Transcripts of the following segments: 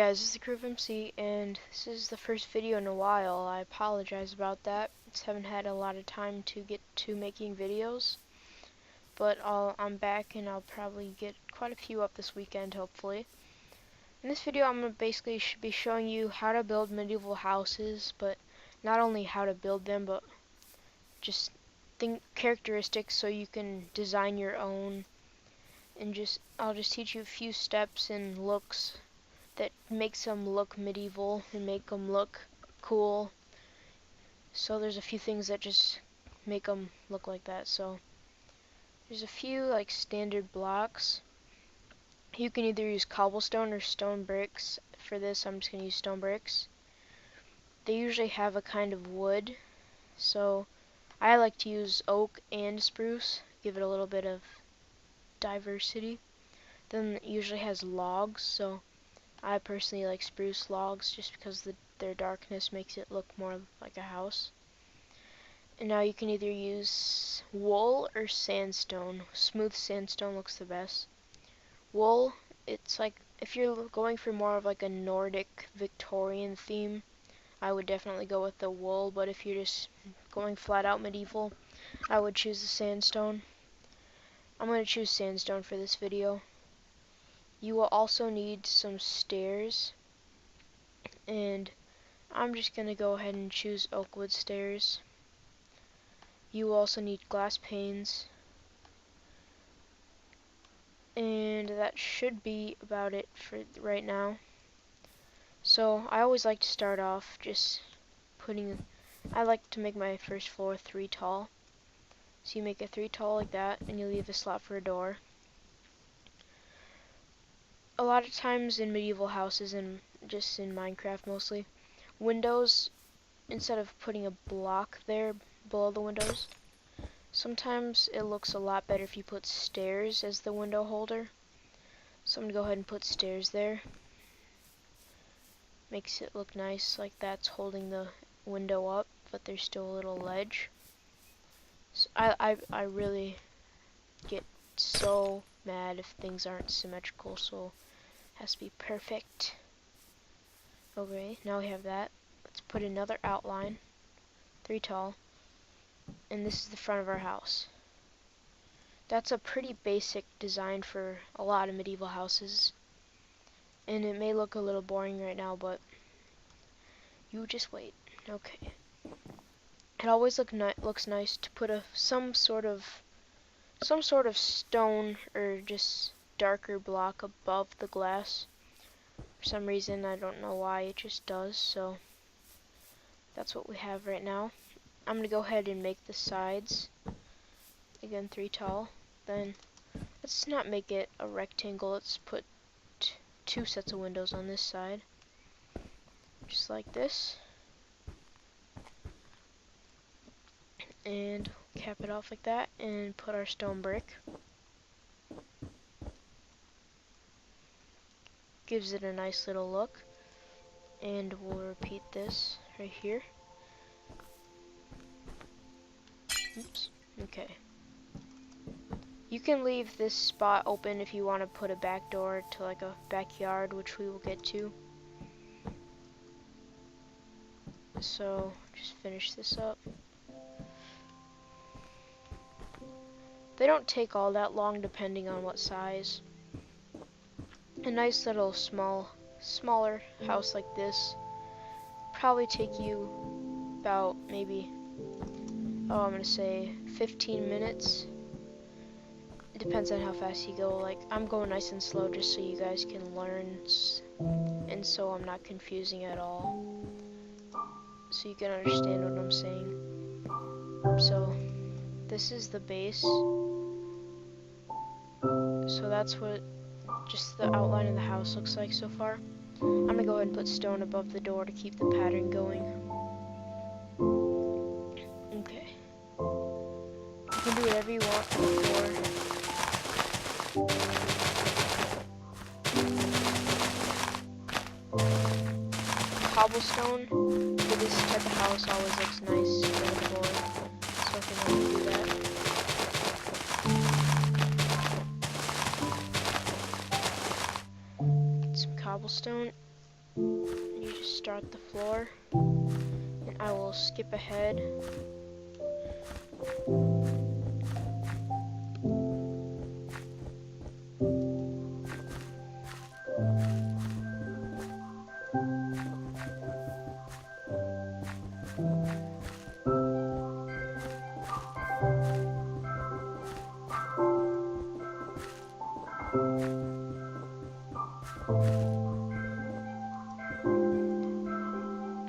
guys, this is the Groove MC, and this is the first video in a while. I apologize about that. Just haven't had a lot of time to get to making videos, but I'm back, and I'll probably get quite a few up this weekend, hopefully. In this video, I'm gonna basically be showing you how to build medieval houses, but not only how to build them, but just characteristics so you can design your own, and I'll just teach you a few steps and looks that makes them look medieval and make them look cool. So there's a few things that just make them look like that. So there's a few like standard blocks. You can either use cobblestone or stone bricks. For this, I'm just going to use stone bricks. They usually have a kind of wood, so I like to use oak and spruce, give it a little bit of diversity. Then it usually has logs, so I personally like spruce logs just because their darkness makes it look more like a house. And now you can either use wool or sandstone. Smooth sandstone looks the best. Wool, it's like, if you're going for more of like a Nordic Victorian theme, I would definitely go with the wool, but if you're just going flat out medieval, I would choose the sandstone. I'm going to choose sandstone for this video. You will also need some stairs, and I'm just going to go ahead and choose oak wood stairs. You will also need glass panes, and that should be about it for right now. So I always like to start off just I like to make my first floor 3 tall. So you make it 3 tall like that, and you leave a slot for a door. A lot of times in medieval houses, and just in Minecraft mostly, windows, instead of putting a block there below the windows, sometimes it looks a lot better if you put stairs as the window holder. So I'm going to go ahead and put stairs there. Makes it look nice, like that's holding the window up, but there's still a little ledge. So I really get so mad if things aren't symmetrical, so it has to be perfect. Okay, now we have that. Let's put another outline, 3 tall, and this is the front of our house. That's a pretty basic design for a lot of medieval houses, and it may look a little boring right now, but you just wait. Okay. It always looks nice to put some sort of stone or just darker block above the glass. For some reason, I don't know why, it just does. So that's what we have right now. I'm gonna go ahead and make the sides again 3 tall. Then let's not make it a rectangle. Let's put 2 sets of windows on this side, just like this, and cap it off like that, and put our stone brick. Gives it a nice little look, and we'll repeat this right here. Oops. Okay. You can leave this spot open if you want to put a back door to like a backyard, which we will get to. So just finish this up. They don't take all that long depending on what size. A nice little smaller house like this probably take you about maybe, I'm gonna say 15 minutes. It depends on how fast you go. Like, I'm going nice and slow just so you guys can learn, and so I'm not confusing at all, so you can understand what I'm saying. So this is the base. So that's what just the outline of the house looks like so far. I'm gonna go ahead and put stone above the door to keep the pattern going. Okay. You can do whatever you want for the floor. Cobblestone for this type of house always looks nice for the floor, so I can only do that. Get some cobblestone, You just start the floor, and I will skip ahead.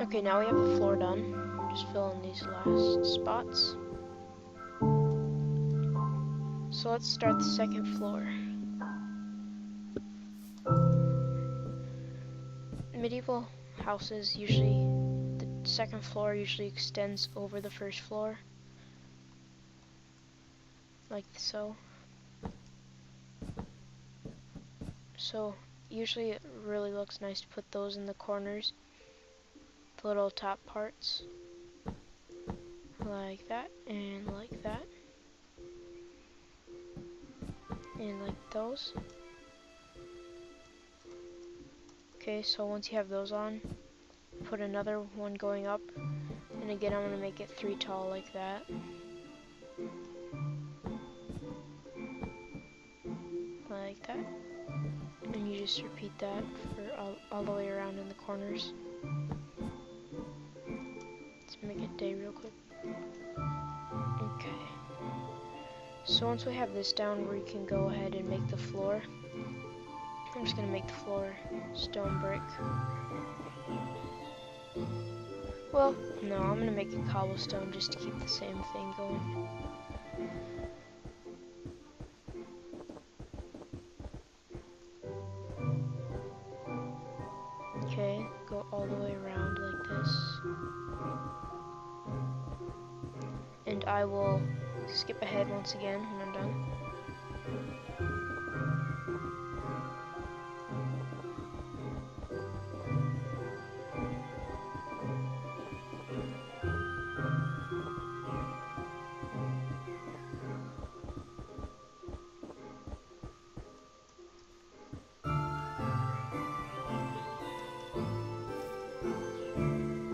Okay, now we have the floor done. Just fill in these last spots. So let's start the second floor. Medieval houses usually, the second floor usually extends over the first floor. Like so. So usually it really looks nice to put those in the corners, the little top parts. Like that, and like that. And like those. Okay, so once you have those on, put another one going up. And again, I'm going to make it 3 tall like that. Like that. And you just repeat that for all the way around in the corners. Let's make it day real quick. Okay. So once we have this down, we can go ahead and make the floor. I'm just going to make the floor stone brick. Well, no, I'm going to make it cobblestone just to keep the same thing going. Okay, go all the way around like this. And I will skip ahead once again when I'm done.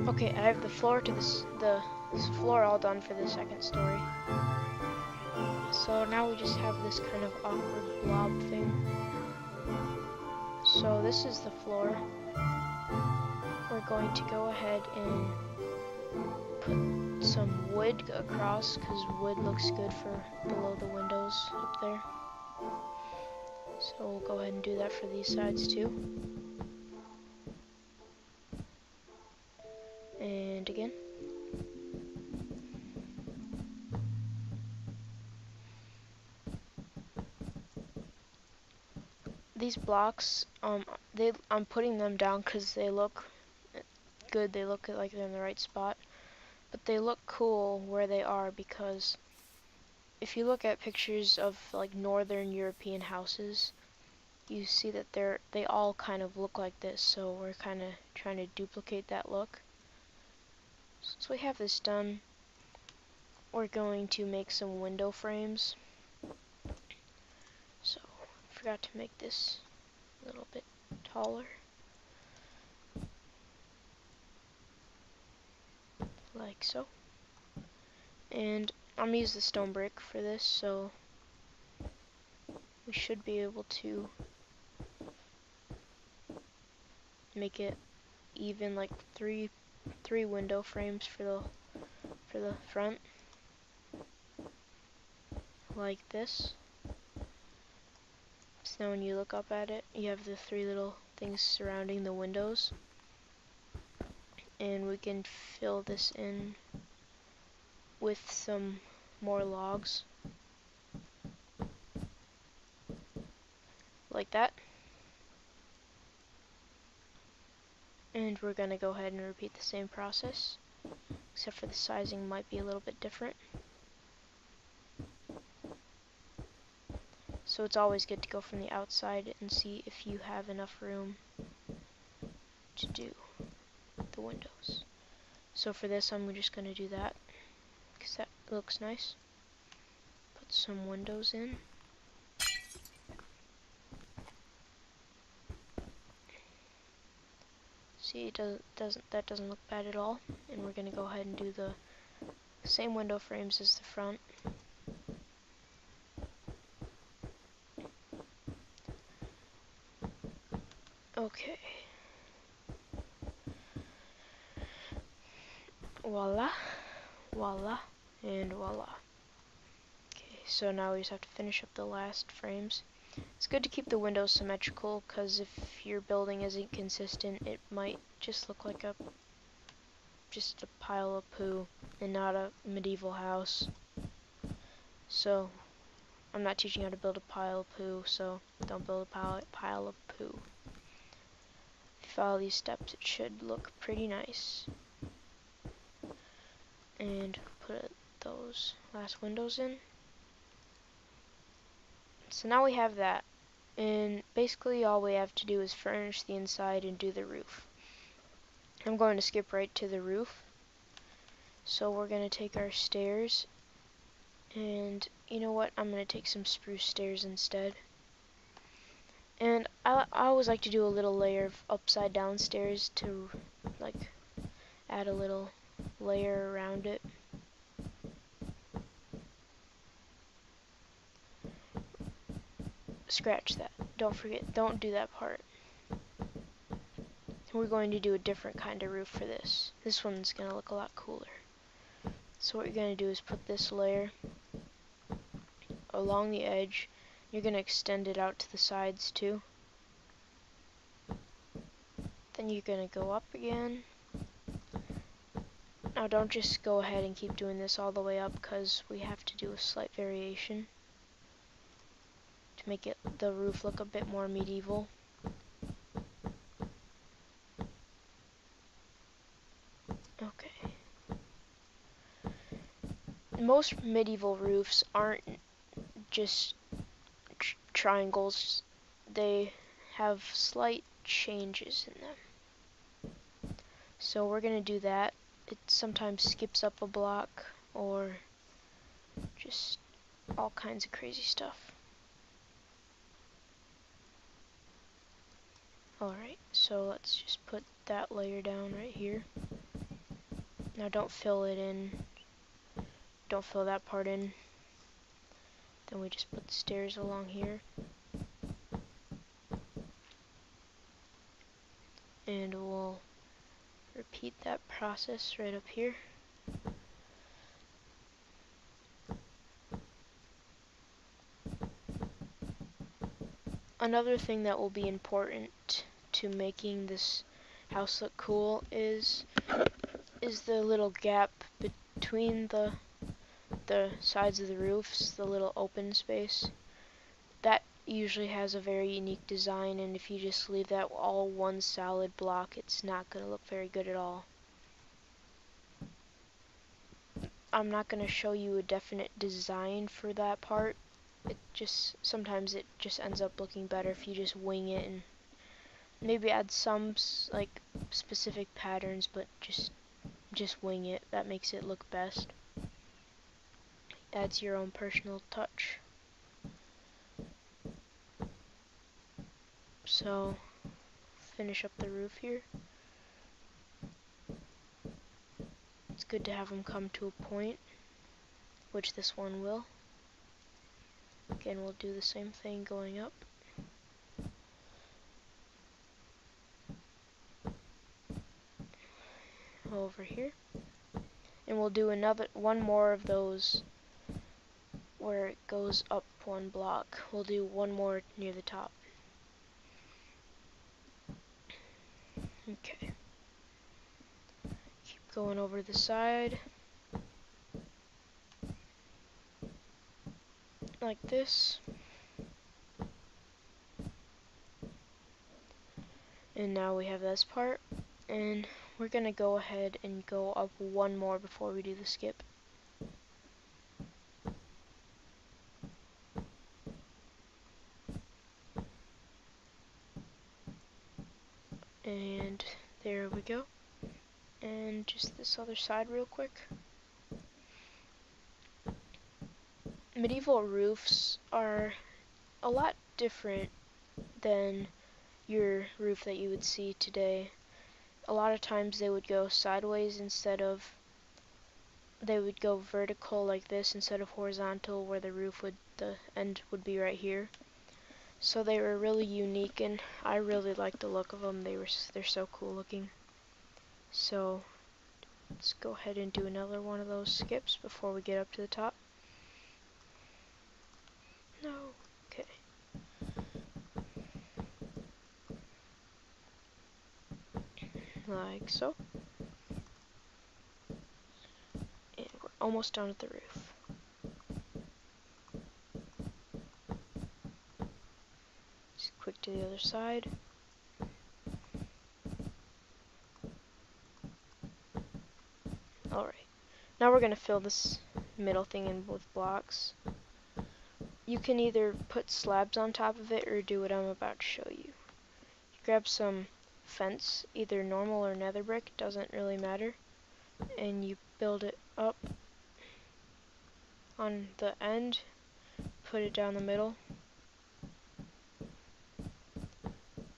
Okay, I have the floor to the floor all done for the second story. So now we just have this kind of awkward blob thing. So this is the floor. We're going to go ahead and put some wood across because wood looks good for below the windows up there. So we'll go ahead and do that for these sides too. And again. These blocks, I'm putting them down because they look good. They look like they're in the right spot, but they look cool where they are because if you look at pictures of like northern European houses, you see that they all kind of look like this. So we're kind of trying to duplicate that look. Since we have this done, we're going to make some window frames. So I forgot to make this a little bit taller. Like so. And I'm gonna use the stone brick for this, so we should be able to make it even, like three window frames for the front, like this. So now when you look up at it, you have the 3 little things surrounding the windows, and we can fill this in with some more logs, like that. And we're gonna go ahead and repeat the same process, except for the sizing might be a little bit different. So it's always good to go from the outside and see if you have enough room to do the windows. So for this, I'm just going to do that because that looks nice. Put some windows in. See, that doesn't look bad at all. And we're gonna go ahead and do the same window frames as the front. Okay. Voila, voila, and voila. Okay, so now we just have to finish up the last frames. It's good to keep the windows symmetrical, because if your building isn't consistent, it might just look like just a pile of poo and not a medieval house. So I'm not teaching you how to build a pile of poo, so don't build a pile of poo. If you follow these steps, it should look pretty nice. And put those last windows in. So now we have that. And basically all we have to do is furnish the inside and do the roof. I'm going to skip right to the roof. So we're going to take our stairs, and you know what, I'm going to take some spruce stairs instead. And I always like to do a little layer of upside down stairs to like add a little layer around it. Scratch that. Don't do that part. We're going to do a different kind of roof for this. This one's going to look a lot cooler. So what you're going to do is put this layer along the edge. You're going to extend it out to the sides too. Then you're going to go up again. Now don't just go ahead and keep doing this all the way up, because we have to do a slight variation to make the roof look a bit more medieval. Okay. Most medieval roofs aren't just triangles. They have slight changes in them. So we're going to do that. It sometimes skips up a block or just all kinds of crazy stuff. Alright, so let's just put that layer down right here. Now don't fill it in. Don't fill that part in. Then we just put the stairs along here. And we'll repeat that process right up here. Another thing that will be important to making this house look cool is the little gap between the sides of the roofs, the little open space. That usually has a very unique design, and if you just leave that all one solid block, it's not going to look very good at all. I'm not going to show you a definite design for that part. Sometimes it just ends up looking better if you just wing it and maybe add some like specific patterns, but just wing it. That makes it look best. Adds your own personal touch. So finish up the roof here. It's good to have them come to a point, which this one will. Again, we'll do the same thing going up. Over here. And we'll do one more of those where it goes up one block. We'll do one more near the top. Okay. Keep going over the side. Like this. And now we have this part, and we're gonna go ahead and go up one more before we do the skip. And there we go. And just this other side real quick. Medieval roofs are a lot different than your roof that you would see today. a lot of times they would go sideways instead of, they would go vertical like this instead of horizontal, where the roof would, the end would be right here. So they were really unique, and I really liked the look of them. They're so cool looking. So let's go ahead and do another one of those skips before we get up to the top. No. Okay. Like so. And we're almost done with the roof. Just quick to the other side. Alright. Now we're going to fill this middle thing in with blocks. You can either put slabs on top of it or do what I'm about to show you. Grab some fence, either normal or nether brick, doesn't really matter, and you build it up on the end, put it down the middle,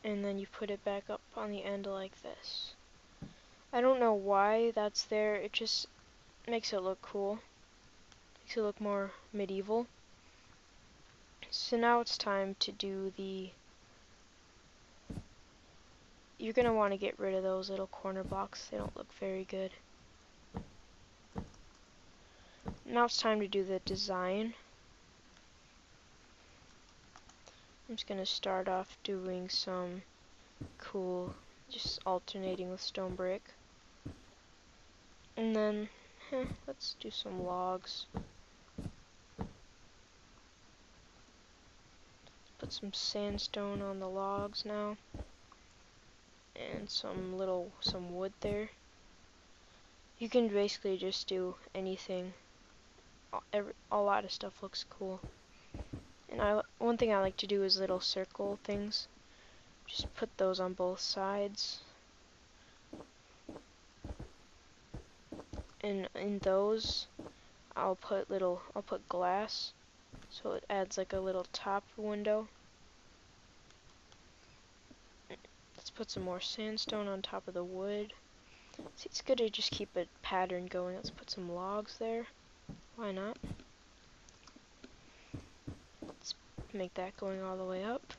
and then you put it back up on the end like this. I don't know why that's there, it just makes it look cool, makes it look more medieval. So now it's time to do the, you're going to want to get rid of those little corner blocks, they don't look very good. Now it's time to do the design. I'm just going to start off doing some cool, just alternating with stone brick. And then, let's do some logs. Put some sandstone on the logs now. And some wood there. You can basically just do anything. A lot of stuff looks cool. And one thing I like to do is little circle things. Just put those on both sides. And in those, I'll put glass, so it adds like a little top window. Let's put some more sandstone on top of the wood. See, it's good to just keep a pattern going. Let's put some logs there. Why not? Let's make that going all the way up.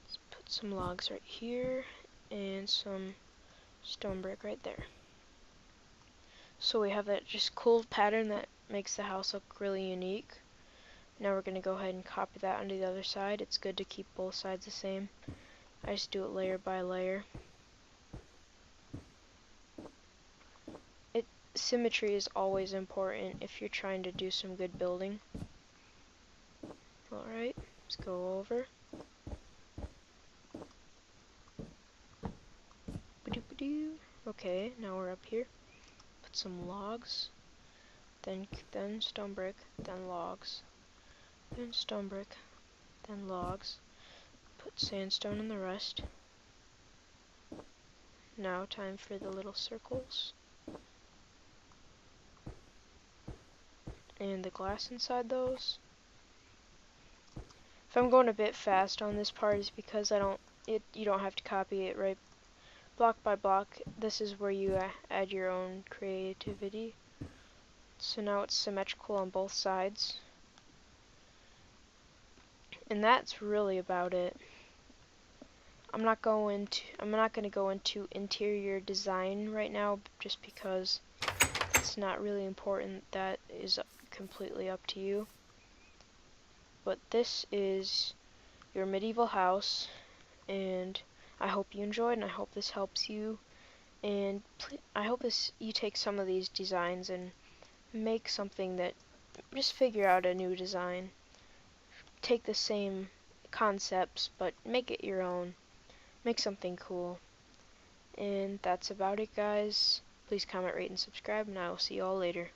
Let's put some logs right here and some stone brick right there. So we have that just cool pattern that makes the house look really unique. Now we're going to go ahead and copy that onto the other side. It's good to keep both sides the same. I just do it layer by layer. Symmetry is always important if you're trying to do some good building. Alright, let's go over. Okay, now we're up here. Put some logs, then stone brick, then logs, then stone brick, then logs. Put sandstone in the rest. Now time for the little circles. And the glass inside those. If I'm going a bit fast on this part, is because you don't have to copy it right block by block. This is where you add your own creativity. So now it's symmetrical on both sides. And that's really about it. I'm not going to go into interior design right now, just because it's not really important. That is completely up to you. But this is your medieval house, and I hope you enjoyed, and I hope this helps you. And I hope you take some of these designs and make something that, just figure out a new design. Take the same concepts, but make it your own. Make something cool. And that's about it, guys. Please comment, rate, and subscribe, and I will see you all later.